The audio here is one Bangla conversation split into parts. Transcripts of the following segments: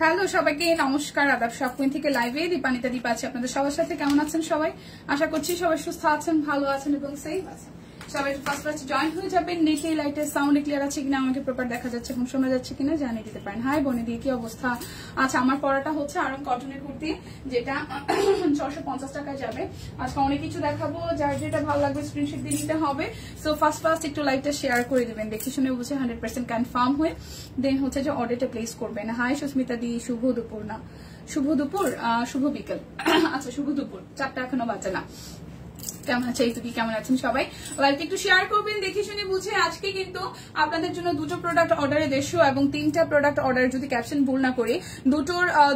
হ্যালো সবাইকে নমস্কার, আদাব। সব কুইন থেকে লাইভে দীপানিতা দীপ আছে আপনাদের সবার সাথে। কেমন আছেন সবাই? আশা করছি সবাই সুস্থ আছেন, ভালো আছেন এবং সেফ আছেন। সবাই ফার্স্ট জয়েন হয়ে যাবেন। নেটে লাইটের সাউন্ড ক্লিয়ার আছে কিনা, আমাকে প্রপার দেখা যাচ্ছে এবং শোনা যাচ্ছে কিনা জানিয়ে দিতে পারেন। হাই বনে দিয়ে কি অবস্থা? আচ্ছা, আমার পরাটা হচ্ছে আরাম কটনের কুর্তি, যেটা 650 টাকায় যাবে। আজকে অনেক কিছু দেখাবো, যার যেটা ভালো লাগবে স্ক্রিনশট দিয়ে নিতে হবে। সো ফার্স্ট একটু লাইভটা শেয়ার করে দেবেন, দেখে শুনে বুঝে 100% কনফার্ম হয়ে দেন হচ্ছে যে অর্ডারটা প্লেস করবেন। হাই সুস্মিতা দি, শুভ দুপুর। না শুভ দুপুর, শুভ বিকেল। আচ্ছা শুভ দুপুর, 4টা এখনো বাজে না। কেমন আছে এই কেমন আছেন সবাই? লাইভটা একটু শেয়ার করবেন দেখে শুনে বুঝে। আজকে কিন্তু আপনাদের জন্য দুটো প্রোডাক্ট অর্ডারে 150 এবং 3টা প্রোডাক্ট অর্ডারে, যদি ক্যাপশন ভুল না করি,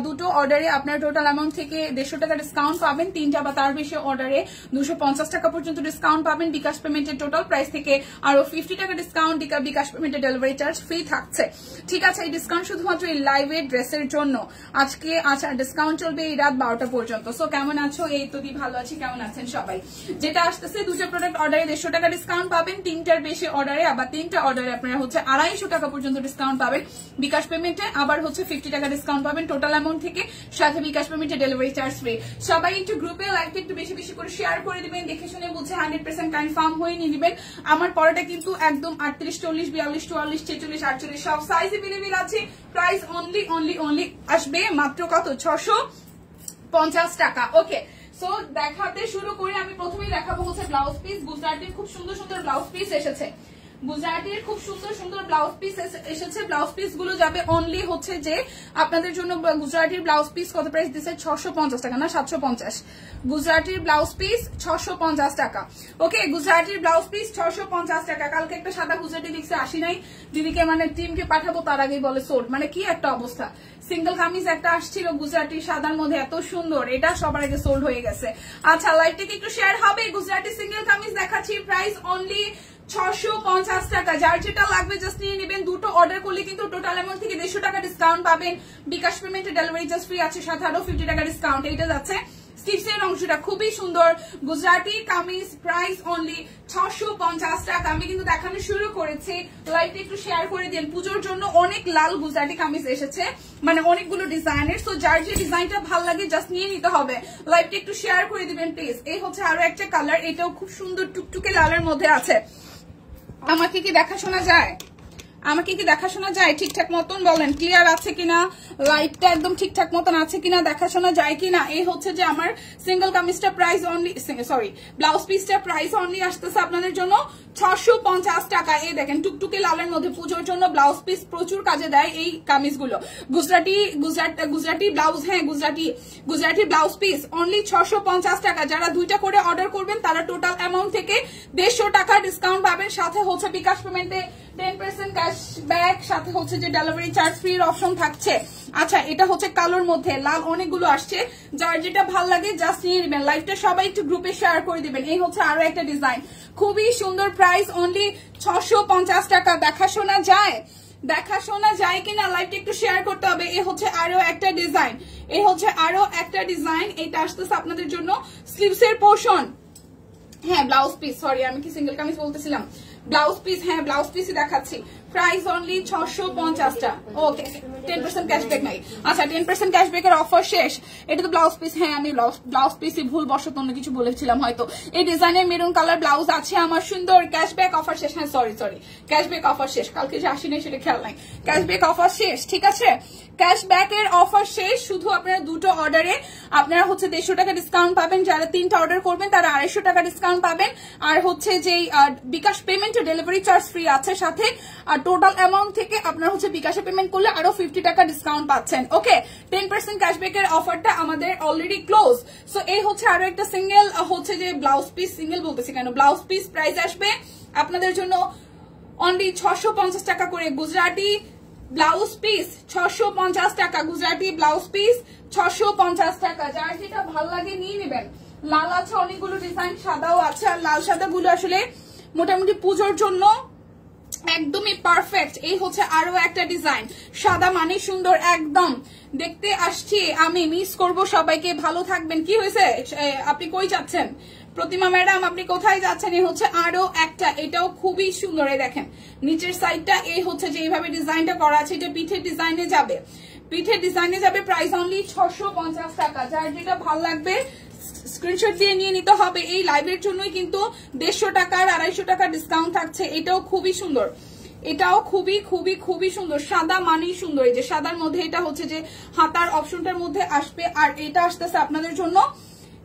দুটো অর্ডারে আপনার টোটাল অ্যামাউন্ট থেকে 150 টাকা ডিসকাউন্ট পাবেন। 3টা বা তার বেশি অর্ডারে 250 টাকা পর্যন্ত ডিসকাউন্ট পাবেন। বিকাশ পেমেন্টের টোটাল প্রাইস থেকে আরো 50 টাকা ডিসকাউন্ট, বিকাশ পেমেন্টের ডেলিভারি চার্জ ফ্রি থাকছে। ঠিক আছে, এই ডিসকাউন্ট শুধুমাত্র এই লাইভের ড্রেসের জন্য আজকে। আচ্ছা, ডিসকাউন্ট চলবে এই রাত 12টা পর্যন্ত। সো কেমন আছো? এই তো দি ভালো আছি, কেমন আছেন সবাই? যেটা আসতেছে দুটো প্রোডাক্ট অর্ডারে 150 টাকা ডিসকাউন্ট পাবেন। 3টার বেশি অর্ডারে আবার 3টা অর্ডারে আপনারা হচ্ছে 250 টাকা পর্যন্ত ডিসকাউন্ট পাবেন বিকাশ পেমেন্টে। আবার হচ্ছে 50 টাকা ডিসকাউন্ট পাবেন টোটাল অ্যামাউন্ট থেকে, সাথে বিকাশ পেমেন্টে ডেলিভারি চার্জ ফ্রি। সবাই একটু গ্রুপে লাইভটা একটু বেশি বেশি করে শেয়ার করে দিবেন, দেখে শুনে বুঝে 100% কনফার্ম হয়ে নিয়ে নেবেন। আমার পরাটা কিন্তু একদম 38, 40, 42, 44, 46, 48 সব সাইজ এভেলেবেল আছে। প্রাইস অনলি আসবে মাত্র কত? 650 টাকা। ওকে, সো দেখাতে শুরু করে আমি প্রথমেই দেখাবো হচ্ছে ব্লাউজ পিস। গুজরাটির খুব সুন্দর সুন্দর ব্লাউজ পিস এসেছে। গুজরাটির খুব সুন্দর সুন্দর ব্লাউজ পিস এসেছে। ব্লাউজ পিস গুলো যাবে অনলি হচ্ছে যে আপনাদের জন্য। গুজরাটির ব্লাউজ পিস কত প্রাইস দিচ্ছে? 650 টাকা, না 750। গুজরাটির ব্লাউজ পিস 650 টাকা। ওকে, গুজরাটির ব্লাউজ পিস 650 টাকা। কালকে একটা সাদা গুজরাটি দেখছে, আসি নাই দিদিকে, মানে টিমকে পাঠাবো তার আগেই বলে সোল্ড। মানে কি একটা অবস্থা। সিঙ্গেল কামিজ একটা আসছিল গুজরাটি সাদার মধ্যে, এত সুন্দর, এটা সবার আগে সোল্ড হয়ে গেছে। আচ্ছা, লাইভটাকে একটু শেয়ার হবে। গুজরাটি সিঙ্গেল কামিজ দেখাচ্ছি, প্রাইস অনলি 650 টাকা। যার যেটা লাগবে জাস্ট নিয়ে নেবেন। দুটো অর্ডার করলে কিন্তু টোটাল অ্যামাউন্ট থেকে 150 টাকা ডিসকাউন্ট পাবেন। বিকাশ পেমেন্টে ডেলিভারি চার্জ ফ্রি আছে, সাথে আরো 50 টাকা ডিসকাউন্ট। এইটা যাচ্ছে স্টিচের অংশটা খুবই সুন্দর। গুজরাটি কামিজ প্রাইস অনলি 650 টাকা। আমি কিন্তু দেখানো শুরু করেছি, লাইভটা একটু শেয়ার করে দিন। পুজোর জন্য অনেক লাল গুজরাটি কামিজ এসেছে, মানে অনেকগুলো ডিজাইনের। সো যার যে ডিজাইনটা ভালো লাগে জাস্ট নিয়ে নিতে হবে। লাইভটা একটু শেয়ার করে দিবেন প্লিজ। এই হচ্ছে আরো একটা কালার, এটাও খুব সুন্দর টুকটুকে লালের মধ্যে আছে। আমাকে কি দেখা শোনা যায়? আমাকে কি দেখা শোনা যায় ঠিকঠাক মতন? বলেন ক্লিয়ার আছে কিনা, লাইটটা একদম ঠিকঠাক মতন আছে কিনা, দেখা শোনা যায় কিনা। এই হচ্ছে যে আমার সিঙ্গেল কামিজটা প্রাইস অনলি, সরি ব্লাউজ পিসটা প্রাইস অনলি আসতেছে আপনাদের জন্য 650 টাকা। এই দেখেন টুকটুকে লালের মধ্যে পুজোর জন্য ব্লাউজ পিস প্রচুর কাজে দেয় এই কামিজগুলো। গুজরাটি ব্লাউজ, হ্যাঁ গুজরাটি ব্লাউজ পিস অনলি 650 টাকা। যারা 2টা করে অর্ডার করবেন তারা টোটাল অ্যামাউন্ট থেকে 150 টাকা ডিসকাউন্ট পাবেন, সাথে হচ্ছে বিকাশ পেমেন্টে 10% ক্যাশব্যাক, সাথে হচ্ছে যে ডেলিভারি চার্জ ফ্রির অপশন থাকছে। আচ্ছা, এটা হচ্ছে কালোর মধ্যে, লাল অনেকগুলো আসছে, যার যেটা ভাল লাগে জাস্ট নিয়ে নেবেন। লাইভটা সবাই একটু গ্রুপে শেয়ার করে দিবেন। এই হচ্ছে আরো একটা ডিজাইন, খুবই সুন্দর, প্রাইস অনলি 650 টাকা। দেখা শোনা যায় কিনা লাইভটা একটু শেয়ার করতে হবে। এই হচ্ছে আরো একটা ডিজাইন, এটা আসতেছে আপনাদের জন্য স্লিভস এর পোর্শন। হ্যাঁ ব্লাউজ পিস, সরি আমি কি সিঙ্গেল কামিজ বলতেছিলাম, ব্লাউজ পিস। হ্যাঁ ব্লাউজ পিসই দেখাচ্ছি, প্রাইস অনলি 650 টাকা। ওকে, 10% ক্যাশব্যাক নাই। আচ্ছা, 10% ক্যাশব্যাকের অফার শেষ। এটা তো ব্লাউজ পিস। হ্যাঁ আমি ব্লাউজ পিসই ভুল বশত অন্য কিছু বলেছিলাম হয়তো। এই ডিজাইনের মেরুন কালার ব্লাউজ আছে আমার, সুন্দর। ক্যাশব্যাক অফার শেষ। হ্যাঁ সরি ক্যাশব্যাক অফার শেষ, কালকে যে আসি নাই সেটা খেয়াল নাই। ক্যাশব্যাক অফার শেষ, ঠিক আছে, ক্যাশব্যাকের অফার শেষ। শুধু আপনারা দুটো অর্ডারে আপনারা হচ্ছে 150 টাকা ডিসকাউন্ট পাবেন। যারা 3টা অর্ডার করবেন তারা 250 টাকা ডিসকাউন্ট পাবেন। আর হচ্ছে যে বিকাশ পেমেন্টে ডেলিভারি চার্জ ফ্রি আছে, সাথে আর টোটাল অ্যামাউন্ট থেকে আপনারা হচ্ছে বিকাশে পেমেন্ট করলে আরো 50 টাকা ডিসকাউন্ট পাচ্ছেন। ওকে, 10% ক্যাশব্যাকের অফারটা আমাদের অলরেডি ক্লোজ। সো এই হচ্ছে আরো একটা সিঙ্গেল হচ্ছে যে ব্লাউজ পিস, সিঙ্গেল বলতেছি কেন, ব্লাউজ পিস প্রাইস আসবে আপনাদের জন্য অনলি 650 টাকা করে। গুজরাটি ব্লাউজ পিস 650 টাকা। গুজরাটি ব্লাউজ পিস 650 টাকা। যার যেটা ভালো লাগে নিয়ে নেবেন। লাল আছে অনেকগুলো ডিজাইন, সাদাও আছে। আর লাল সাদা গুলো আসলে মোটামুটি পুজোর জন্য একদমই পারফেক্ট। এই হচ্ছে আরো একটা ডিজাইন, সাদা মানে সুন্দর একদম। দেখতে আসছি আমি, মিস করব সবাইকে। ভালো থাকবেন। কি হয়েছে, আপনি কই যাচ্ছেন? প্রতিমা ম্যাডাম আপনি কোথায় যাচ্ছেন? এই হচ্ছে আরো একটা, এটাও খুবই সুন্দর। দেখেন নিচের সাইডটা এই হচ্ছে যে এইভাবে ডিজাইনটা করা আছে, এটা পিঠের ডিজাইনে যাবে। পিঠের ডিজাইনে যাবে প্রাইস অনলি 650 টাকা। যার যেটা ভালো লাগবে স্ক্রিনশট দিয়ে নিয়ে নিতে হবে। এই লাইভের জন্যই কিন্তু 150 টাকার 250 টাকা ডিসকাউন্ট থাকছে। এটাও খুবই সুন্দর, এটাও খুবই খুবই খুবই সুন্দর, সাদা মানেই সুন্দর। এই যে সাদার মধ্যে এটা হচ্ছে যে হাতার অপশনটার মধ্যে আসবে। আর এটা আসতেছে আপনাদের জন্য,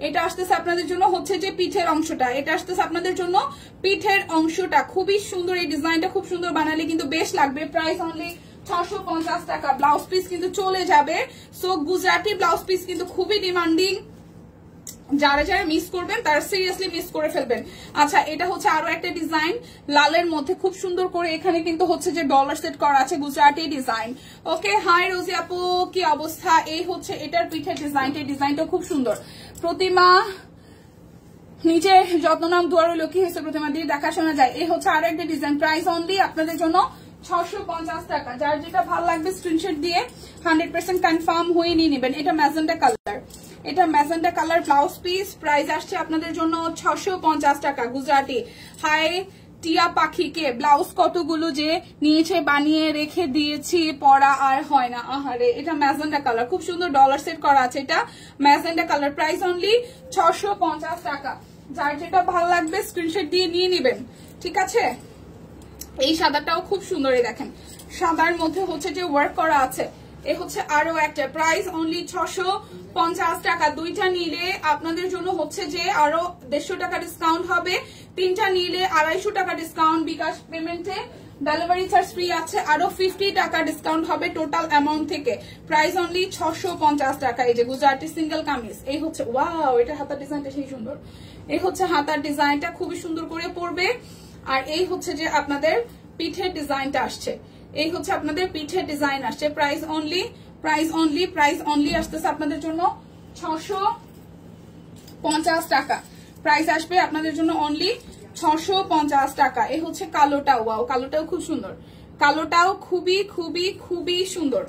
এটা আসতেছে আপনাদের জন্য হচ্ছে যে পিঠের অংশটা, এটা আসতেছে আপনাদের জন্য পিঠের অংশটা। খুবই সুন্দর, এই ডিজাইনটা খুব সুন্দর বানালে কিন্তু বেশ লাগবে। প্রাইস অনলি 650 টাকা। ব্লাউজ পিস কিন্তু চলে যাবে। সো গুজরাটি ব্লাউজ পিস কিন্তু খুবই ডিমান্ডিং, যারা যারা মিস করবেন তারা সিরিয়াসলি মিস করে ফেলবেন। আচ্ছা, এটা হচ্ছে আরো একটা ডিজাইন লালের মধ্যে, খুব সুন্দর করে এখানে কিন্তু হচ্ছে যে ডলার সেট করা আছে, গুজরাটি ডিজাইন। ওকে, হাই রোজি আপু, কি অবস্থা? এই হচ্ছে এটার পিঠের ডিজাইনটা, ডিজাইনটা খুব সুন্দর। প্রতিমা নিচে যত্ন নাম দুয়ার হলো, কি হয়েছে প্রতিমা দিয়ে দেখাশোনা যায়। এই হচ্ছে আরো একটা ডিজাইন, প্রাইস অনলি আপনাদের জন্য 650 টাকা। যার যেটা ভালো লাগবে স্ক্রিনশট দিয়ে 100% কনফার্ম হয়ে নিয়ে নেবেন। এটা ম্যাজেন্টা কালার, এটা magenta colour blouse piece. Price আসছে আপনাদের জন্য 650 টাকা। গুজরাটি। হাই টিয়া পাখিকে ব্লাউজ কতগুলো যে নিয়েছে, বানিয়ে রেখে দিয়েছি, পরা আর হয় না। আহারে, এটা ম্যাজেন্টা কালার, খুব সুন্দর ডলার সেট করা আছে। এটা ম্যাজেন্টা কালার, প্রাইস অনলি 650 টাকা। যার যেটা ভালো লাগবে স্ক্রিনশট দিয়ে নিয়ে নেবেন, ঠিক আছে? এই সাদাটাও খুব সুন্দর, এই দেখেন সাদার মধ্যে হচ্ছে যে ওয়ার্ক করা আছে। এই হচ্ছে আরো একটা, প্রাইস অনলি 650 টাকা। দুইটা নিলে আপনাদের জন্য হচ্ছে যে আরো 150 টাকা ডিসকাউন্ট হবে, তিনটা নিলে 250 টাকা ডিসকাউন্ট। বিকাশ পেমেন্টে ডেলিভারি চার্জ ফ্রি আছে, আরো 50 টাকা ডিসকাউন্ট হবে টোটাল অ্যামাউন্ট থেকে। প্রাইস অনলি 650 টাকা। এই যে গুজরাটি সিঙ্গেল কামিজ, এই হচ্ছে ওয়াও, এটা হাতার ডিজাইনটা সেই সুন্দর। এই হচ্ছে হাতার ডিজাইনটা, খুবই সুন্দর করে পড়বে। আর এই হচ্ছে যে আপনাদের পিঠের ডিজাইনটা আসছে, এই হচ্ছে আপনাদের পিঠের ডিজাইন আসছে। Price only, price only, price only আসতেছে আপনাদের জন্য 650 টাকা। প্রাইস আসবে আপনাদের জন্য অনলি 650 টাকা। এই হচ্ছে কালোটাও, ওয়াও, কালোটাও খুব সুন্দর, কালোটাও খুবই খুবই খুবই সুন্দর,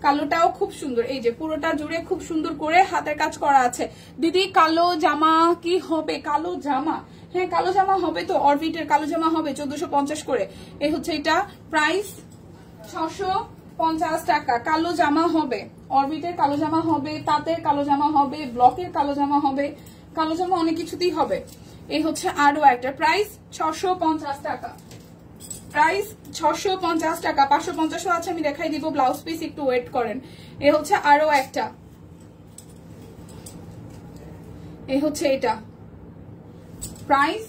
কালোটাও খুব সুন্দর। এই যে পুরোটা জুড়ে খুব সুন্দর করে হাতের কাজ করা আছে। দিদি কালো জামা কি হবে? কালো জামা, হ্যাঁ কালো জামা হবে তো, অরবিটের কালো জামা হবে 1450 করে। এই হচ্ছে এটা, প্রাইস 650 টাকা। কালো জামা হবে, অরবিটের কালো জামা হবে, তাঁতের কালো জামা হবে, ব্লকের কালো জামা হবে, কালো জামা অনেক কিছুতেই হবে। এই হচ্ছে আরো একটা, প্রাইস 650 টাকা। প্রাইস 650 টাকা। 550 আছে, আমি দেখাই দিব ব্লাউজ পিস, একটু ওয়েট করেন। এ হচ্ছে আরো একটা, এই হচ্ছে এটা, প্রাইস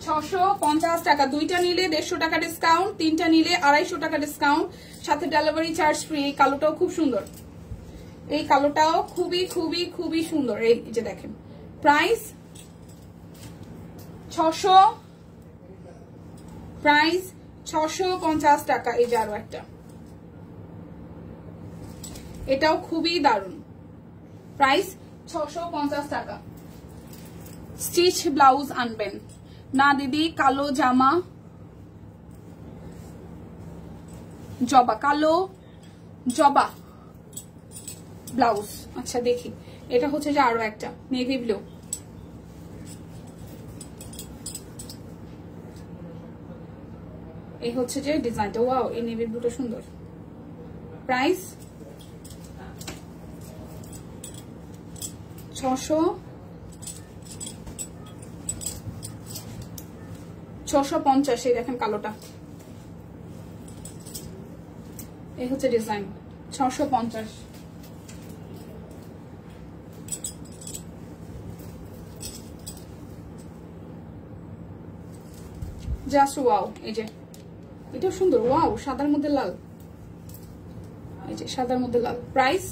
650 টাকা। দুইটা নিলে 150 টাকা ডিসকাউন্ট, তিনটা নিলে 250 টাকা ডিসকাউন্ট, সাথে ডেলিভারি চার্জ ফ্রি। এই কালোটাও খুব সুন্দর, এই কালোটাও খুবই খুবই খুবই সুন্দর। এই যে দেখেন, প্রাইস 650 টাকা। এই যে আরো একটা, এটাও খুবই দারুণ, প্রাইস 650 টাকা। স্টিচ ব্লাউজ আনবেন না দিদি? কালো জামা, জবা, কালো জবা ব্লাউজ। আচ্ছা দেখি, এটা হচ্ছে যে আরো একটা নেভি ব্লু, এই হচ্ছে যে ডিজাইনটা, ওয়াও, এই নেভি ব্লুটা সুন্দর। প্রাইস 650। এই দেখেন কালোটা, এই হচ্ছে ডিজাইন 650। জাস্ট ওয়াও, এই যে এটা সুন্দর, ওয়াও, সাদার মধ্যে লাল, এই যে সাদার মধ্যে লাল। প্রাইস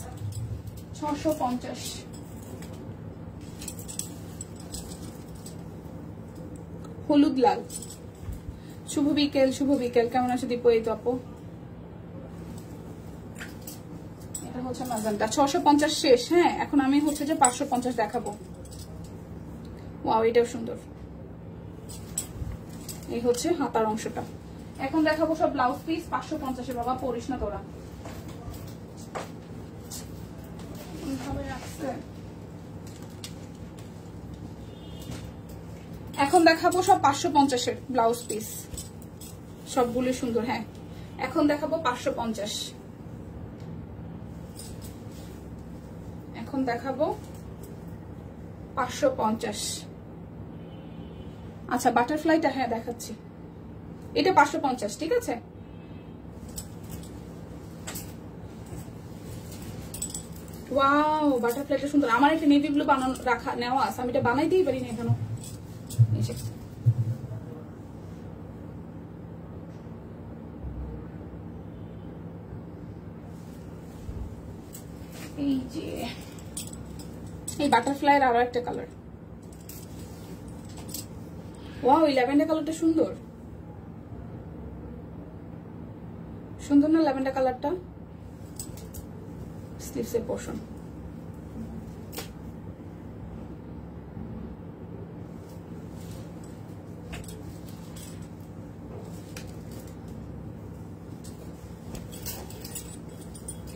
650। হলুদ লাল। শুভ বিকেল, শুভ বিকেল, কেমন আছো দীপ? এই তো আপু, এটা হচ্ছে ম্যাজেন্টা। 650 শেষ। হ্যাঁ, এখন আমি হচ্ছে যে 550 দেখাবো। ওয়াও, এটাও সুন্দর। এই হচ্ছে হাতার অংশটা। এখন দেখাবো সব ব্লাউজ পিস 550। বাবা পড়িস না তোরা, এখন দেখাবো সব 550 ব্লাউজ পিস, সবগুলো সুন্দর। হ্যাঁ, এখন দেখাবো 550। দেখাবো 550। আচ্ছা বাটারফ্লাইটা হ্যাঁ দেখাচ্ছি, এটা 550, ঠিক আছে। ওয়াও বাটারফ্লাইটা সুন্দর। আমার একটা নেভি ব্লু বানানো নেওয়া আছে, আমি এটা বানাইতেই পারি না এখনো। এই যে এই বাটারফ্লাইয়ের আরো একটা কালার। ওয়াও এই ল্যাভেন্ডার কালারটা সুন্দর, সুন্দর না ল্যাভেন্ডার কালারটা? স্লিভসের পোর্শন।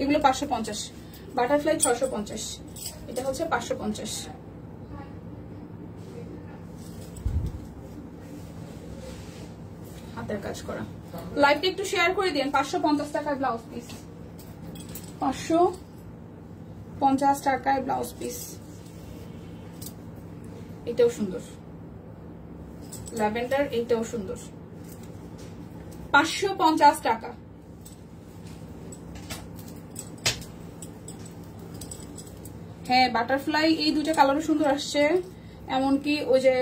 এগুলো 550, বাটারফ্লাই 650, এটা হচ্ছে 550। হাতের কাজ করা। লাইভটা একটু শেয়ার করে দিন। 550 টাকায় ব্লাউজ পিস, 550 টাকায় ব্লাউজ পিস। এটাও সুন্দর ল্যাভেন্ডার, এটাও সুন্দর। 550 টাকা। হ্যাঁ বাটারফ্লাই এই দুটো কালারও সুন্দর আসছে, এমনকি ওই যে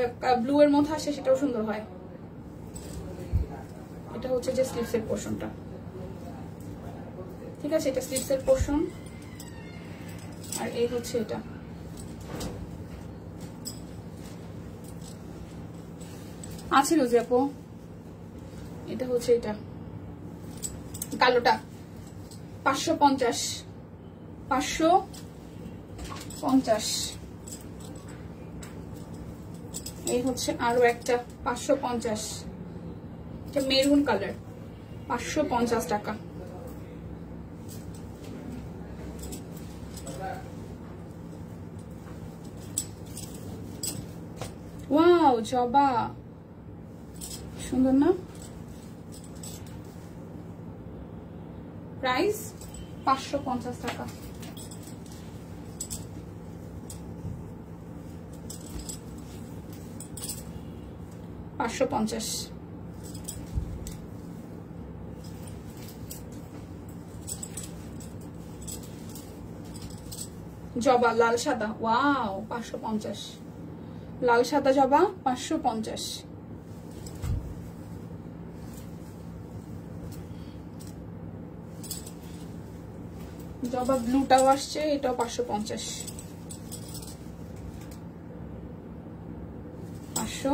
ব্লু এর মধ্যে আসে সেটাও সুন্দর হয়। এটা হচ্ছে যে স্লিভসের পোর্শনটা, ঠিক আছে, এটা স্লিভসের পোর্শন। আর এই হচ্ছে এটা। আছে রোজি আপু, এটা হচ্ছে এটা কালোটা 550, 550। এই হচ্ছে আরো একটা 550, এটা মেরুন কালার, 550 টাকা। ওয়াও জবা সুন্দর না? প্রাইস 550 টাকা। জবা লাল সাদা, ওয়াও 550, লাল সাদা জবা 550। জবা ব্লুটাও আসছে, এটাও 550, 500।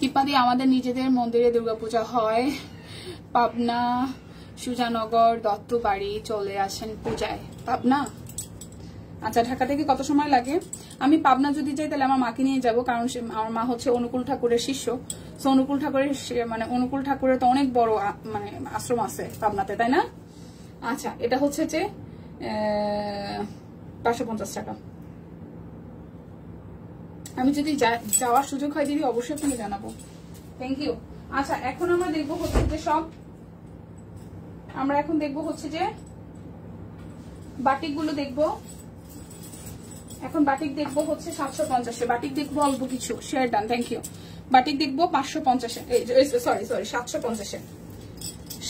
ইপাদি আমাদের নিজেদের মন্দিরে দুর্গাপূজা হয়, পাবনা সুজানগর দত্তবাড়ি চলে আসেন পূজায়। পাবনা, আচ্ছা ঢাকা থেকে কত সময় লাগে? আমি পাবনা যদি যাই তাহলে আমার মাকে নিয়ে যাব, কারণ আমার মা হচ্ছে অনুকূল ঠাকুরের শিষ্য। তো অনুকূল ঠাকুরের মানে অনুকূল ঠাকুরের তো অনেক বড় মানে আশ্রম আছে পাবনাতে, তাই না? আচ্ছা এটা হচ্ছে যে 550 টাকা। আমি যদি যাওয়ার সুযোগ হয় দিদি অবশ্যই আপনাকে জানাবো। Thank you. আচ্ছা এখন আমরা দেখবো হচ্ছে যে আমরা এখন দেখবো হচ্ছে যে বাটিক গুলো দেখবো। এখন বাটিক দেখবো হচ্ছে 750, বাটিক দেখবো অল্প কিছু। Share done, thank you. Batik দেখবো 550, সরি 750,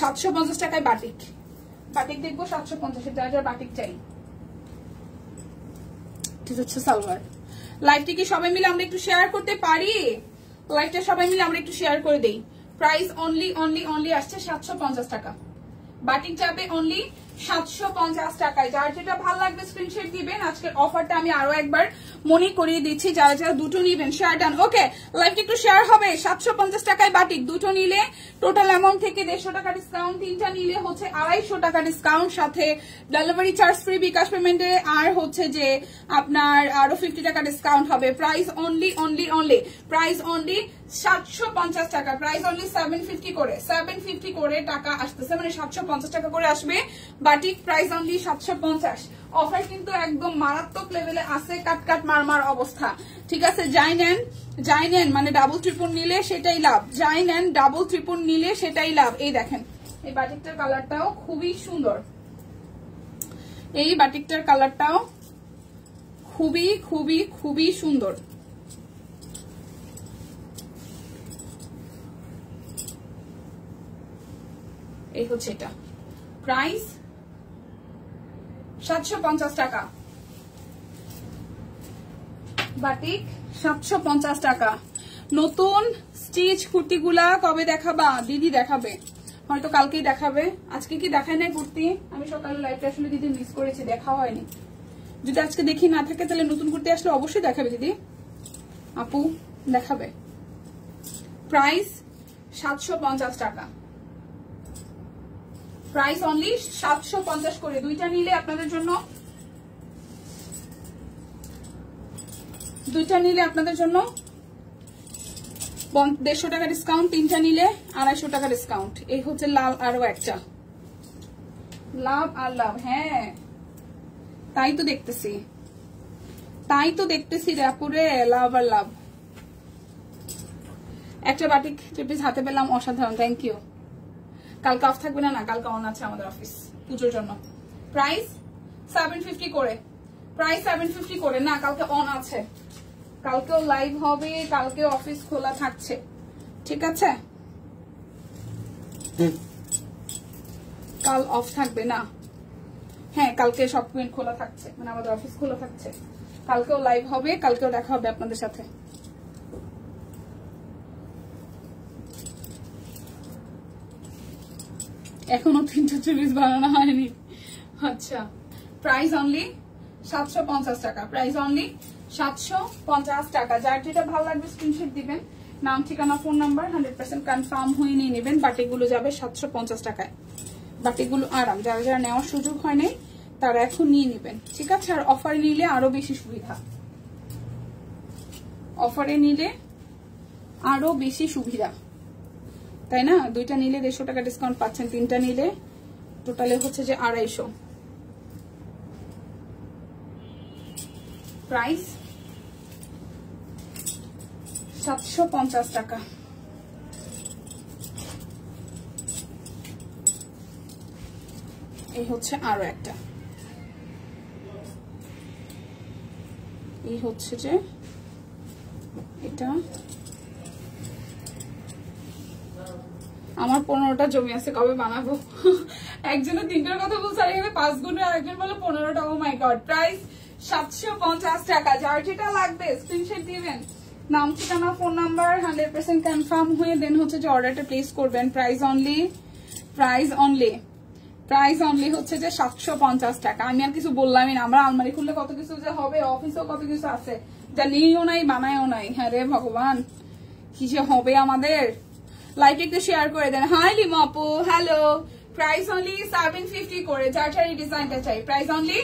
750 টাকায় বাটিক। বাটিক দেখবো 750, যার যার বাটিক চাই। ঠিক হচ্ছে সালোয়ার। লাইভটি কি সবাই মিলে আমরা একটু শেয়ার করতে পারি? লাইভটা সবাই মিলে আমরা একটু শেয়ার করে দেই। প্রাইস অনলি আসছে 750 টাকা। বাটিক যাবে অনলি 750 টাকায়। যার যেটা ভালো লাগবে স্ক্রিনশট দিবেন। আজকের অফারটা আমি আরো একবার মনে করিয়ে দিচ্ছি, যারা যারা দুটো নিবেন শেয়ার ডান। ওকে লাইভটা একটু শেয়ার হবে। 750 টাকায় বাটিক, দুটো নিলে টোটাল অ্যামাউন্ট থেকে 150 টাকা ডিসকাউন্ট, তিনটা নিলে হচ্ছে 250 টাকা ডিসকাউন্ট, সাথে ডেলিভারি চার্জ ফ্রি বিকাশ পেমেন্টে, আর হচ্ছে যে আপনার আরো 50 টাকা ডিসকাউন্ট হবে। প্রাইস অনলি প্রাইস অনলি 750 টাকা। প্রাইস অনলি 750 করে টাকা আসতেছে, মানে 750 টাকা করে আসবে বাটিক। Price only 750। অফার কিন্তু একদম মারাত্মক লেভেলে আছে, কাট মারমার অবস্থা। ঠিক আছে, যাই নেন মানে ডাবল ট্রিপল নিলে সেটাই লাভ। যাই নেন ডাবল ট্রিপল নিলে সেটাই লাভ। এই দেখেন এই বাটিকটার কালারটাও খুবই সুন্দর, এই বাটিকটার কালারটাও খুবই খুবই খুবই সুন্দর। এই হচ্ছে এটা, প্রাইস 750 টাকা। বাটিক 750 টাকা। নতুন স্টিচ কুর্তিগুলা কবে দেখাবা? দিদি দেখাবে, হয়তো কালকেই দেখাবে। আজকে কি দেখায় নাই কুর্তি? আমি সকালে লাইভটা আসলে দিদি মিস করেছি, দেখা হয়নি। যদি আজকে দেখি না থাকে তাহলে নতুন কুর্তি আসলে অবশ্যই দেখাবে দিদি, আপু দেখাবে। প্রাইস 750 টাকা, প্রাইস অনলি 750 করে। দুইটা নিলে আপনাদের জন্য, দুইটা নিলে আপনাদের জন্য 150 টাকা ডিসকাউন্ট, তিনটা নিলে 250 টাকা ডিসকাউন্ট। এই হচ্ছে লাভ, আরো একটা লাভ আর লাভ। হ্যাঁ তাই তো দেখতেছি, তাই তো দেখতেছি রে আপুরে, লাভ আর লাভ। একটা বাটিক পিস হাতে পেলাম, অসাধারণ, থ্যাংক ইউ। কালকে অফ থাকবে না? না, কালকে অন আছে আমাদের অফিস পুজোর জন্য। প্রাইস 750 করে, প্রাইস 750 করে। না, কালকে অন আছে, কালকেও লাইভ হবে, কালকে অফিস খোলা থাকছে, ঠিক আছে? কাল অফ থাকবে না? হ্যাঁ, কালকে সব পয়েন্ট খোলা থাকছে, মানে আমাদের অফিস খোলা থাকছে। কালকেও লাইভ হবে, কালকেও দেখা হবে আপনাদের সাথে। এখনো 340 বানানো হয়নি। আচ্ছা, প্রাইস অনলি 750 টাকা, প্রাইস অনলি 750 টাকা। যার যেটা ভালো লাগবে স্ক্রিনশট দিবেন, নাম ঠিকানা ফোন নাম্বার 100% কনফার্ম হয়ে নিয়ে নেবেন। বাটিগুলো যাবে 750 টাকায়। বাটিগুলো আরাম, যারা যারা নেওয়ার সুযোগ হয় নাই তারা এখন নিয়ে নেবেন, ঠিক আছে? আর অফারে নিলে আরো বেশি সুবিধা, অফারে নিলে আরো বেশি সুবিধা, তাই না? দুইটা নিলে 150 টাকা ডিসকাউন্ট পাচ্ছেন, তিনটা নিলে টোটালে হচ্ছে যে 250। প্রাইস 750 টাকা। এই হচ্ছে আরো একটা, এই হচ্ছে যে এটা। আমার 15টা জমি আছে, কবে বানাবো? একজনের 3টার কথা বলছে, আর এখানে 5 গুণের, আরেকজন বলে 15টা। ও মাই গড। প্রাইস 750 টাকা। যার যেটা লাগবে স্ক্রিনশট দিবেন, নাম ঠিকানা ফোন নাম্বার 100% কনফার্ম হয়ে দেন হচ্ছে যে অর্ডারটা প্লেস করবেন। Price only, price only, price only হচ্ছে যে 750 টাকা। আমি আর কিছু বললামই না, আমরা আলমারি খুললে কত কিছু যে হবে, অফিসেও কত কিছু আছে, যা নিয়েও নাই বানায়ও নাই। হ্যাঁ রে ভগবান, কি যে হবে আমাদের। লাইক একটু শেয়ার করে দেন। হাই লিমা আপু, হ্যালো। প্রাইস অনলি 750 করে, যার যার এই ডিজাইনটা চাই। প্রাইস অনলি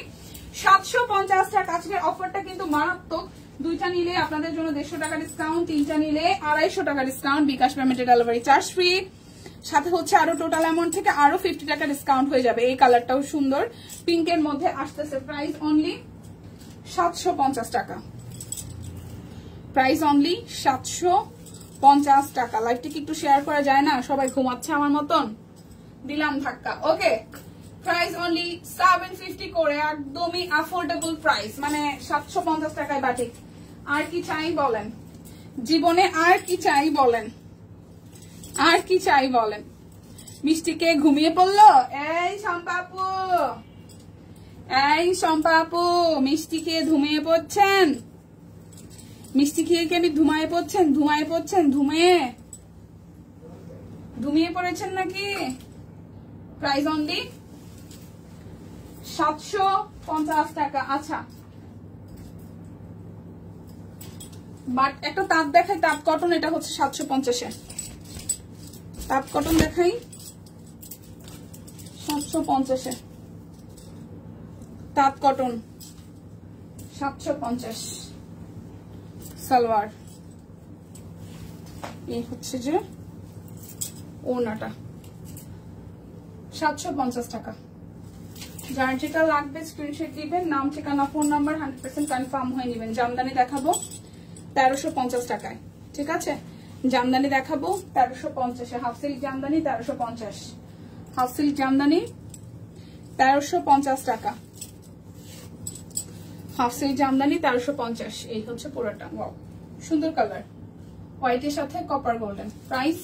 750 টাকা। আজকের অফারটা কিন্তু মারাত্মক। দুইটা নিলে আপনাদের জন্য 150 টাকা ডিসকাউন্ট, তিনটা নিলে 250 টাকা ডিসকাউন্ট, বিকাশ পেমেন্টে ডেলিভারি চার্জ ফ্রি, সাথে হচ্ছে আরো টোটাল অ্যামাউন্ট থেকে আরো 50 টাকা ডিসকাউন্ট হয়ে যাবে। এই কালারটাও সুন্দর, পিঙ্কের মধ্যে আসতেছে। প্রাইস অনলি 750 টাকা, প্রাইস অনলি 750 টাকা। লাইভটি কি একটু শেয়ার করা যায় না? সবাই ঘুমাচ্ছে আমার মতন, দিলাম ধাক্কা। ওকে, প্রাইস অনলি 750 করে, একদমই অ্যাফোর্ডেবল প্রাইস, মানে 750 টাকায় বাটিক। আর কি চাই বলেন জীবনে, আর কি চাই বলেন, আর কি চাই বলেন? মিষ্টিকে ঘুমিয়ে পড়লো? এই শম্পাপু, এই শম্পাপু, মিষ্টি খেয়ে ঘুমিয়ে পড়ছেন? মিষ্টি খেয়ে কি আমি ধুমায়ে পড়ছেন? ধুমায়ে পড়ছেন? ঘুমিয়ে পড়েছেন নাকি? প্রাইস অনলি 750 টাকা। আচ্ছা, বাট একটা তাঁত দেখাই, তাঁত কটন, এটা হচ্ছে 750-এ। তাঁত কটন দেখাই 750-এ, তাঁত কটন 750 সালোয়ার। এই হচ্ছে যে ওড়নাটা 750 টাকা। যার যেটা লাগবে স্ক্রিনশট দিবেন, নাম ঠিকানা ফোন নাম্বার 100% কনফার্ম হয়ে নেবেন। জামদানি দেখাবো 1350 টাকায়, ঠিক আছে? জামদানি দেখাবো 1350-এ, half silk jamdani 1350, half silk jamdani 1350 টাকা। Half silk jamdani 1350। এই হচ্ছে পুরোটা। ওয়াও, সুন্দর কালার, হোয়াইটের সাথে কপার গোল্ডেন। প্রাইস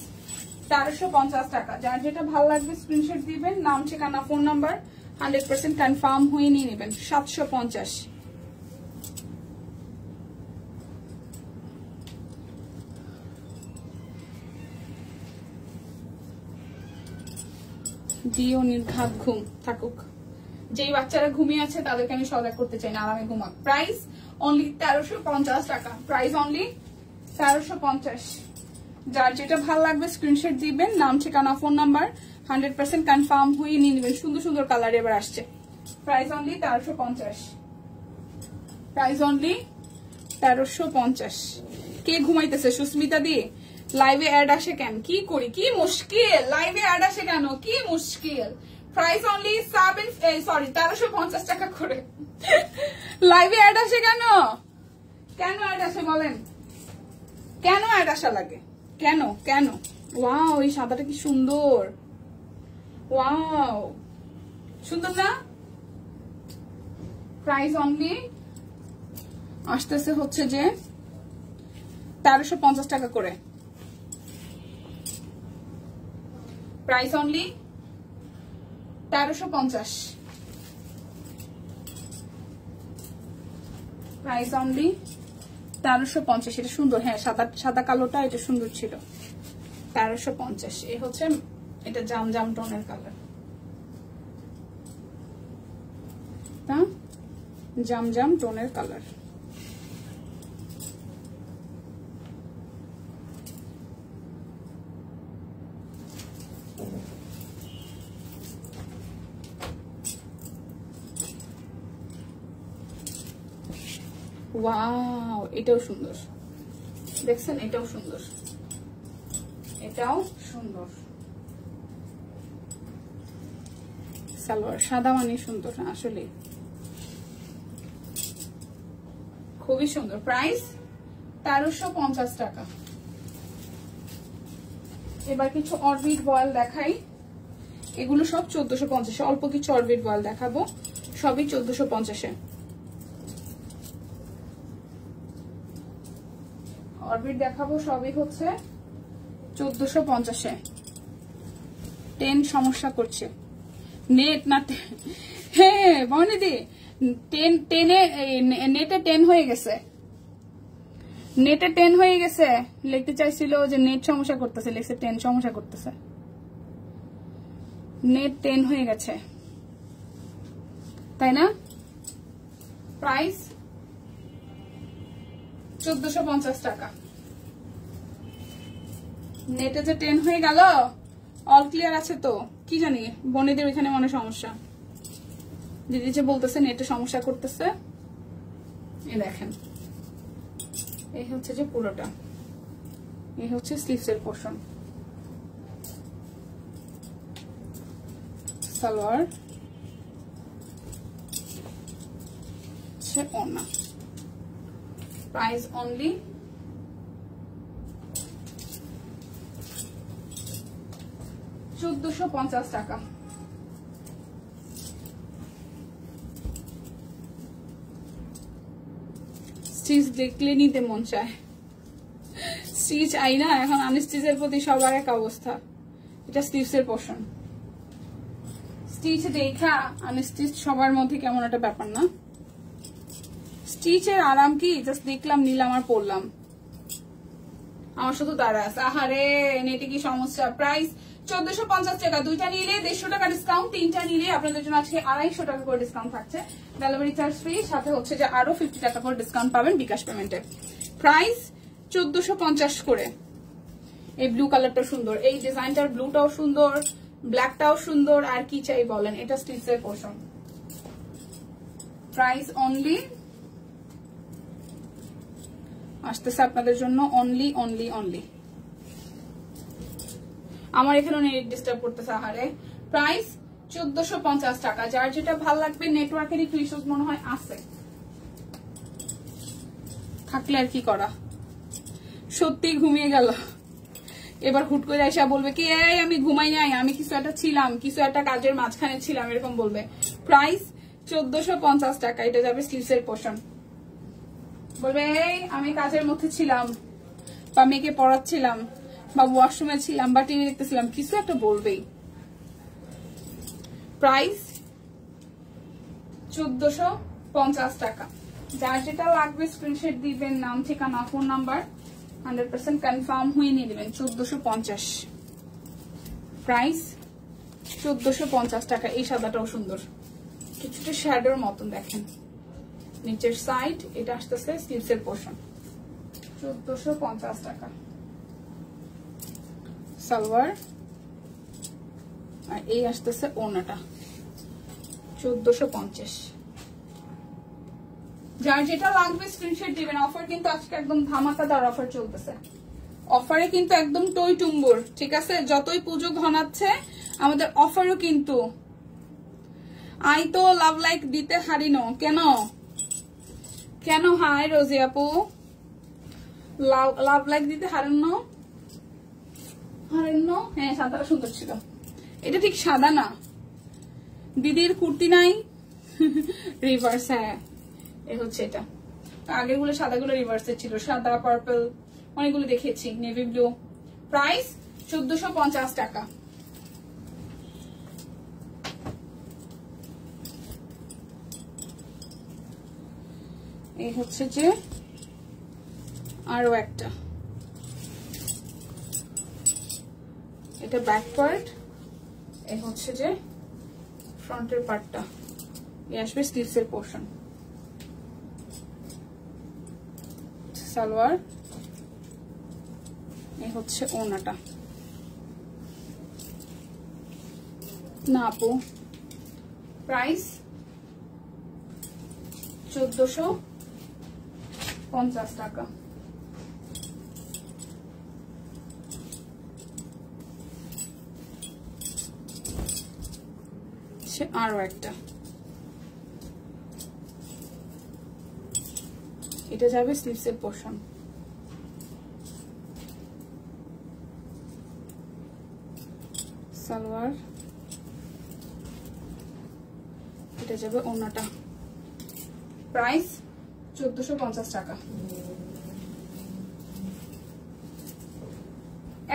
1350 টাকা। যার যেটা ভালো লাগবে স্ক্রিনশট দিবেন, নাম, ঠিকানা, ফোন নাম্বার 100% কনফার্ম হয়ে নিয়ে নেবেন। 750। দিও নির্ঘাত ঘুম থাকুক। যেই বাচ্চারা ঘুমিয়ে আছে তাদেরকে আমি সজাগ করতে চাই না, আরামে ঘুমাক। প্রাইস অনলি 1350 টাকা। Price only 1350। যার যেটা ভালো লাগবে স্ক্রিনশট দিবেন, নাম, ঠিকানা, ফোন নাম্বার 100% কনফার্ম হয়ে নিয়ে নেবেন। সুন্দর সুন্দর কালার এবার আসছে। Price only 1350। Price only 1350। কে ঘুমাইতেছে? সুস্মিতা দি লাইভে অ্যাড আসে কেন? কি করি? কি মুশকিল, লাইভে অ্যাড আসে কেন? কি মুশকিল। প্রাইস অনলি 1350 টাকা করে। লাইভে অ্যাড আসে কেন? কেন অ্যাড আসে বলেন? কেন অ্যাড আসা লাগে? কেন কেন? ওয়াও, এই সাদাটা কি সুন্দর। ওয়াও, সুন্দর না? প্রাইস অনলি আসতেছে হচ্ছে যে 1350 টাকা করে। Price only 1350। Price only 1350। এটা সুন্দর, হ্যাঁ, সাদা কালোটা এটা সুন্দর ছিল। 1350। এই হচ্ছে এটা জাম টোনের কালার, জাম টোনের কালার। ওয়াও, এটাও সুন্দর, দেখছেন? এটাও সুন্দর, এটাও সুন্দর। সালোয়ার সাদা মানে সুন্দর, আসলে খুবই সুন্দর। প্রাইস 1350 টাকা। এবার কিছু অরবিট বয়েল দেখাই। এগুলো সব 1450। অল্প কিছু অরবিট বয়েল দেখাবো, সবই 1450-এ। অরবিট দেখাবো, সবই হচ্ছে 1450-এ। 10 সমস্যা করছে নেট না। হ্যাঁ বনিদি, নেটে 10 হয়ে গেছে, নেটে 10 হয়ে গেছে। লিখতে চাইছিল যে নেট সমস্যা করতেছে, লিখছে 10 সমস্যা করতেছে। নেট 10 হয়ে গেছে, তাই না? প্রাইস 1450 টাকা। নেটে যে 10 হয়ে গেল, অল ক্লিয়ার আছে তো? কি জানি বনেদের ওইখানে মনে সমস্যা, দিদি যে বলতেছে নেটে সমস্যা করতেছে। এই দেখেন, এই হচ্ছে যে পুরোটা, এই হচ্ছে স্লিভসের পোর্শন। সালোয়ার হচ্ছে ওড়না। প্রাইস অনলি 1450 টাকা। স্টিচ দেখলে নিতে মন চায়, স্টিচ আই না এখন। আনস্টিচের প্রতি সবার এক অবস্থা। এটা স্লিভসের পোর্শন, স্টিচ দেখা আনস্টিচ সবার মধ্যে কেমন একটা ব্যাপার না? স্টিচের আরাম কি, জাস্ট দেখলাম, নিলাম আর পরলাম। আমার শুধু তারা আছে। আহারে নেটে কি সমস্যা। প্রাইস 1450 টাকা। দুইটা নিলে 150 টাকা ডিসকাউন্ট, তিনটা নিলে আপনাদের জন্য আজকে 250 টাকা করে ডিসকাউন্ট থাকছে। ডেলিভারি চার্জ ফ্রি, সাথে হচ্ছে যে আরো 50 টাকা করে ডিসকাউন্ট পাবেন বিকাশ পেমেন্টে। প্রাইস 1450 করে। এই ব্লু কালারটা সুন্দর, এই ডিজাইনটার ব্লুটাও সুন্দর, ব্ল্যাকটাও সুন্দর। আর কি চাই বলেন? এটা স্টিচের পোর্শন। প্রাইস অনলি আসতেছে আপনাদের জন্য অনলি অনলি অনলি। আমার এখানে নেট ডিস্টার্ব করতেছে, আহারে। প্রাইস 1450 টাকা। যার যেটা ভালো লাগবে, নেটওয়ার্কের একটু ইস্যুস মনে হয় আছে, থাকলে আর কি করা। সত্যি ঘুমিয়ে গেল, এবার হুট করে এসে বলবে কি এই আমি ঘুমাই নাই, আমি কিছু একটা ছিলাম, কিছু একটা কাজের মাঝখানে ছিলাম, এরকম বলবে। প্রাইস 1450 টাকা। এটা যাবে স্লিভসের পোর্শন। বলবে এই আমি কাজের মধ্যে ছিলাম, বা মেয়েকে পড়াচ্ছিলাম, বা ওয়াশরুমে ছিলাম, বা টিভি দেখতেছিলাম, কিছু একটা বলবেই। প্রাইস 1450 টাকা। যার যেটা লাগবে স্ক্রিনশট দিবেন, নাম, ঠিকানা, ফোন নাম্বার 100% কনফার্ম হয়ে নিয়ে নেবেন। 1450 প্রাইস, 1450 টাকা। এই সাদাটাও সুন্দর, কিছুটা শ্যাডোর মতন, দেখেন নিচের সাইড। এটা আসতেছে স্লিভসের পোর্শন। 1450 টাকা সালোয়ার, আর এই আসতেছে ওড়নাটা 1450। যার যেটা লাগবে স্ক্রিনশট দিবেন। অফার কিন্তু আজকে একদম ধামাকাদার অফার চলতেছে। অফারে কিন্তু একদম টই টুম্বুর, ঠিক আছে? যতই পুজো ঘনাচ্ছে আমাদের অফারও কিন্তু। আই তো লাভ লাইক দিতে হারিনো কেন কেন? হাই রোজি আপু, লাভ লাইক দিতে হারানো। হ্যাঁ সাদাটা সুন্দর ছিল। এটা ঠিক সাদা না, দিদির কুর্তি নাই রিভার্স। হ্যাঁ এ হচ্ছে এটা। আগের গুলো সাদাগুলো রিভার্সে ছিল, সাদা পার্পল অনেকগুলো দেখিয়েছি, নেভি ব্লু। প্রাইস 1450 টাকা। এই হচ্ছে যে আরো একটা, এটা ব্যাক পার্ট, এই হচ্ছে যে ফ্রন্টের পার্টটা। এই আসবে স্লিভসের পোর্শন। সালোয়ার, এই হচ্ছে ওড়নাটা। না আপু, প্রাইস 1450 টাকা। আরো একটা, এটা যাবে স্লিভসের পোর্শন। সালোয়ার, এটা যাবে ওড়নাটা। প্রাইস 1450 টাকা।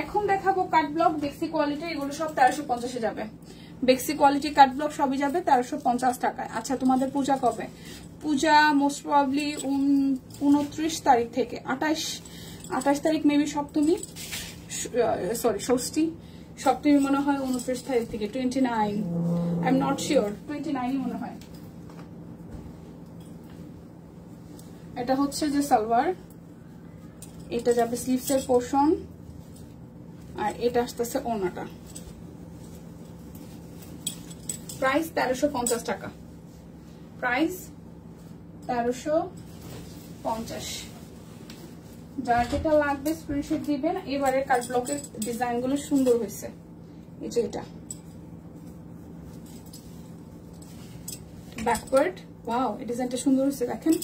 এখন দেখাবো কাট ব্লক বেক্সি কোয়ালিটি। এগুলো সব 1350 যাবে। বেক্সি কোয়ালিটি কাট ব্লক সবই যাবে 1350 টাকায়। আচ্ছা তোমাদের পূজা কবে? পূজা মোস্ট প্রবাবলি 29 তারিখ থেকে 28 তারিখ মেবি সপ্তমী, সরি ষষ্ঠী। সপ্তমী মনে হয় 29 তারিখ থেকে 29, আই এম নট শিওর, 29 মনে হয়। এটা হচ্ছে যে সালোয়ার, এটা যাবে স্লিভসের পোর্শন, আর এটা আসতেছে ওড়নাটা। প্রাইস 1350 টাকা। প্রাইস 1350। যার যেটা লাগবে স্ক্রিনশট দিবেন। এবারে কাট ব্লকের ডিজাইন গুলো সুন্দর হয়েছে। এই যে এটা ব্যাকওয়ার্ড, ওয়াও এই ডিজাইনটা সুন্দর হয়েছে, দেখেন।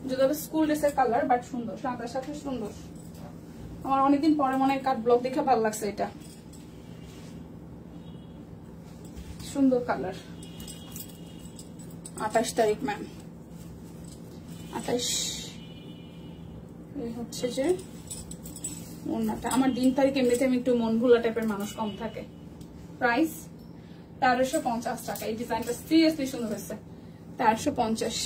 যদিও স্কুল ড্রেসের কালার, বাট সুন্দর, সাদার সাথে সুন্দর। আমার অনেকদিন পরে মনে হয় কাট ব্লক দেখে ভালো লাগছে। এটা সুন্দর কালার। 28 তারিখ ম্যাম, 28। এই হচ্ছে যে ওড়নাটা। আমার দিন তারিখ এমনিতে আমি একটু মন ভোলা টাইপের মানুষ, কম থাকে। প্রাইস 1350 টাকা। এই ডিজাইনটা সিরিয়াসলি সুন্দর হয়েছে। 1350।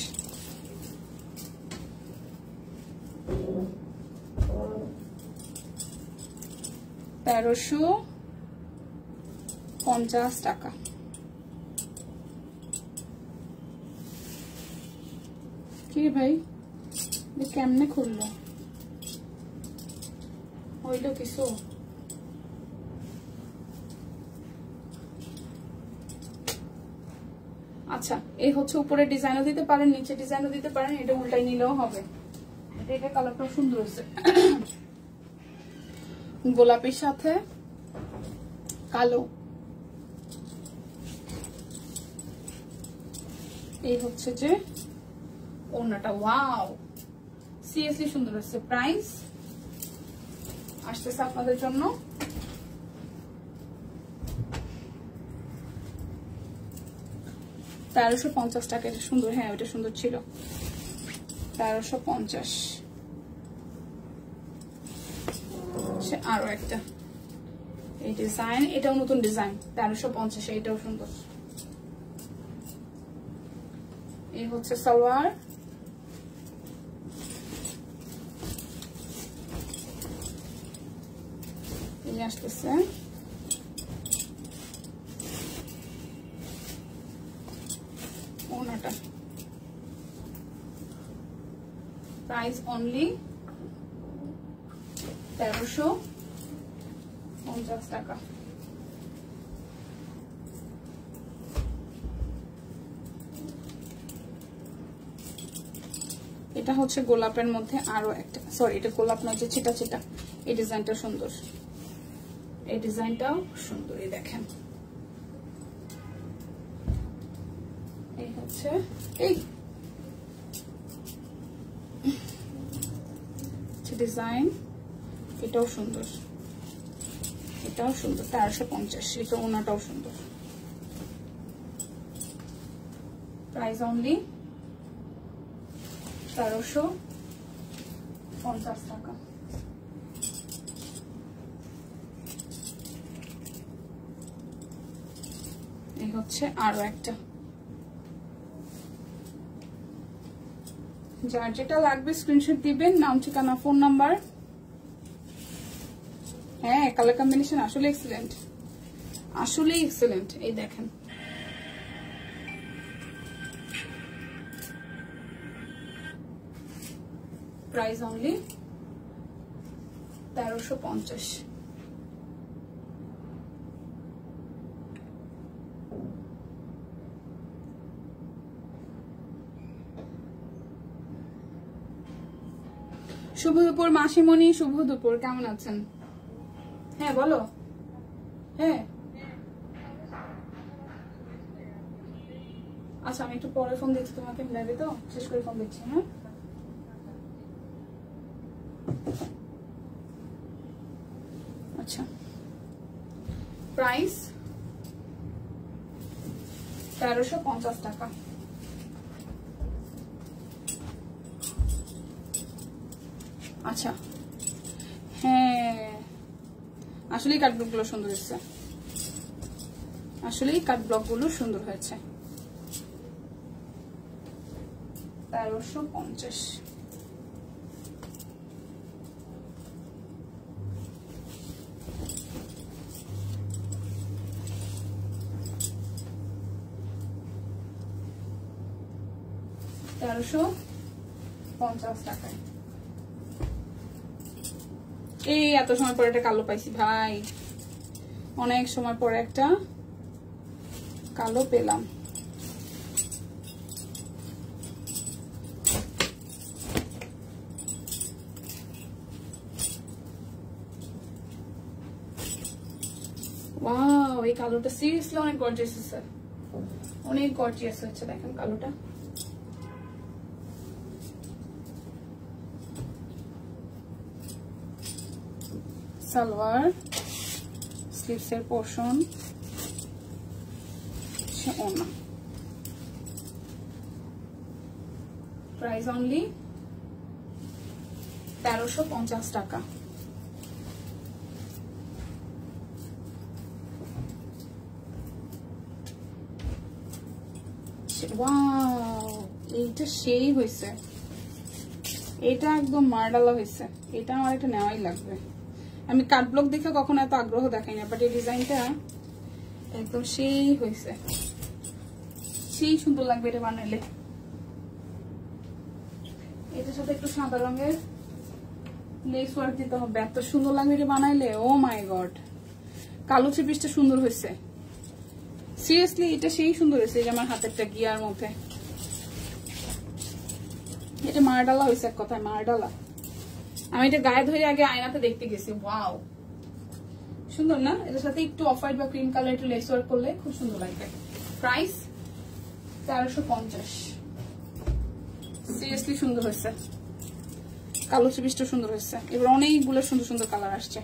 টাকা। কি ভাই কেমনে খুললো? হইল কিছু? আচ্ছা এই হচ্ছে উপরে ডিজাইনও দিতে পারেন, নিচে ডিজাইনও দিতে পারেন। এটা উল্টাই নিলেও হবে। এটা কালারটা সুন্দর হয়েছে, গোলাপির সাথে কালো। এই হচ্ছে যে ওড়নাটা, ওয়াও সিরিয়াসলি সুন্দর হচ্ছে। প্রাইস আসতেছে আপনাদের জন্য। $1350 টাকা। এটা সুন্দর, হ্যাঁ ওটা সুন্দর ছিল। 1350। আরো একটা এই ডিজাইন, এটাও নতুন ডিজাইন, 1350। এটাও সুন্দর। এই হচ্ছে সালোয়ার, এই আসতেছে ওনাটা। প্রাইস অনলি 1350 টাকা। এটা হচ্ছে গোলাপের মধ্যে আরো একটা, সরি এটা গোলাপ না, যে চিটা চিটা। এই ডিজাইনটা সুন্দর, এই ডিজাইনটাও সুন্দর। এই দেখেন, এই হচ্ছে এই ডিজাইন, এটাও সুন্দর, এটাও সুন্দর। 1350। এটা ওনাটাও সুন্দর। প্রাইস অনলি 1350 টাকা। এই হচ্ছে আরো একটা। যার যেটা লাগবে স্ক্রিনশট দিবেন, নাম, ঠিকানা, ফোন নাম্বার। হ্যাঁ, কালার কম্বিনেশন আসলে এক্সিলেন্ট, আসলে এক্সিলেন্ট। এই দেখেন, প্রাইস অনলি 1350। শুভ দুপুর মাসিমণি, শুভ দুপুর, কেমন আছেন? হ্যাঁ বলো। হ্যাঁ আচ্ছা, আমি একটু পরে ফোন দিচ্ছি তোমাকে, লাইভে তো শেষ করে ফোন দিচ্ছি। হ্যাঁ আচ্ছা, প্রাইস 1350 টাকা। আচ্ছা হ্যাঁ, আসলেই কাট ব্লক গুলো সুন্দর হয়েছে, আসলেই কাট ব্লক গুলো সুন্দর হয়েছে। 1350। টাকায়। এই এত সময় পরে একটা কালো পাইছি ভাই, অনেক সময় পরে একটা কালো পেলাম। ওয়াও, এই কালোটা সিরিয়াসলি অনেক গর্জিয়াস হচ্ছে, অনেক গর্জিয়াস হচ্ছে। দেখেন কালোটা, সালোয়ার, স্লিভস এর পোর্শন, ওনা। প্রাইস অনলি 1350 টাকা। ওয়াও, এইটা সেই হয়েছে, এটা একদম মারডালা হয়েছে। এটা আমার একটা নেওয়াই লাগবে। আমি কাট ব্লক দেখে কখনো এত আগ্রহ দেখাই না, বাট এই ডিজাইনটা একদম সেই হয়েছে, সেই সুন্দর লাগবে এটা বানাইলে। এটার সাথে একটু সাদা রঙের লেস ওয়ার্ক দিতে হবে, এত সুন্দর লাগবে এটা বানাইলে। ও মাই গড, কালো থ্রি পিসটা সুন্দর হয়েছে, সিরিয়াসলি এটা সেই সুন্দর হয়েছে। যে আমার হাতেরটা গিয়ার মধ্যে, এটা মারডালা হয়েছে, এক কথায় মারডালা। আমি এটা গায়ে ধরে আগে আয়নাতে দেখতে গেছি, ওয়াও সুন্দর না? এটার সাথে একটু অফ হোয়াইট বা ক্রিম কালার একটু লেস ওয়ার্ক করলে খুব সুন্দর লাগবে। প্রাইস 1350। সিরিয়াসলি সুন্দর হয়েছে, কালো পিসটা সুন্দর হয়েছে। এবার অনেকগুলো সুন্দর সুন্দর কালার আসছে,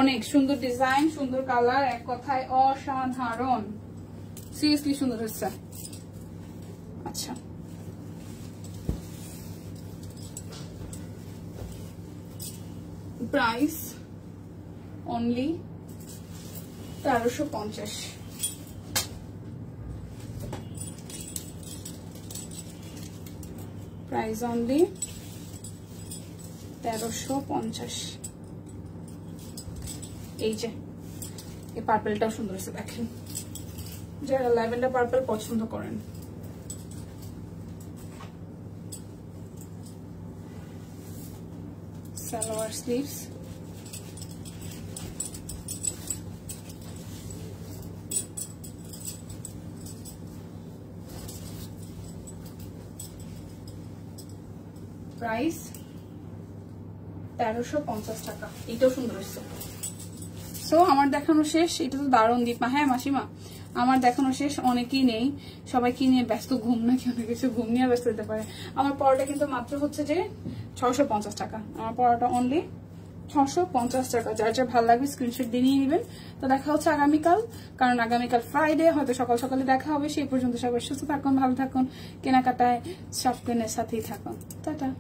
অনেক সুন্দর ডিজাইন, সুন্দর কালার, এক কথায় অসাধারণ, সিরিয়াসলি সুন্দর হয়েছে। আচ্ছা প্রাইস অনলি 1350। Price only 1350। এই যে এই পার্পলটাও সুন্দর হয়েছে, দেখেন যারা ল্যাভেন্ডার পার্পল পছন্দ করেন। সালোয়ার স্লিভস, প্রাইস 1350 টাকা। এটাও সুন্দর হয়েছে। সো আমার দেখানো শেষ। এটা তো দারুণ দীপা। হ্যাঁ মাসিমা, আমার দেখানো শেষ। অনেকেই নেই, সবাই কি নিয়ে ব্যস্ত, ঘুম নাকি অনেক কিছু, ঘুম নিয়ে ব্যস্ত হতে পারে। আমার পড়াটা কিন্তু মাত্র হচ্ছে যে 650 টাকা। আমার পড়াটা অনলি 650 টাকা। যার যা ভালো লাগবে স্ক্রিনশট দিয়ে নিয়ে নেবেন। তো দেখা হচ্ছে আগামীকাল, কারণ আগামীকাল ফ্রাইডে, হয়তো সকাল সকালে দেখা হবে। সেই পর্যন্ত সবাই সুস্থ থাকুন, ভালো থাকুন, কেনাকাটায় শপিংয়ের সাথেই থাকুন। টাটা।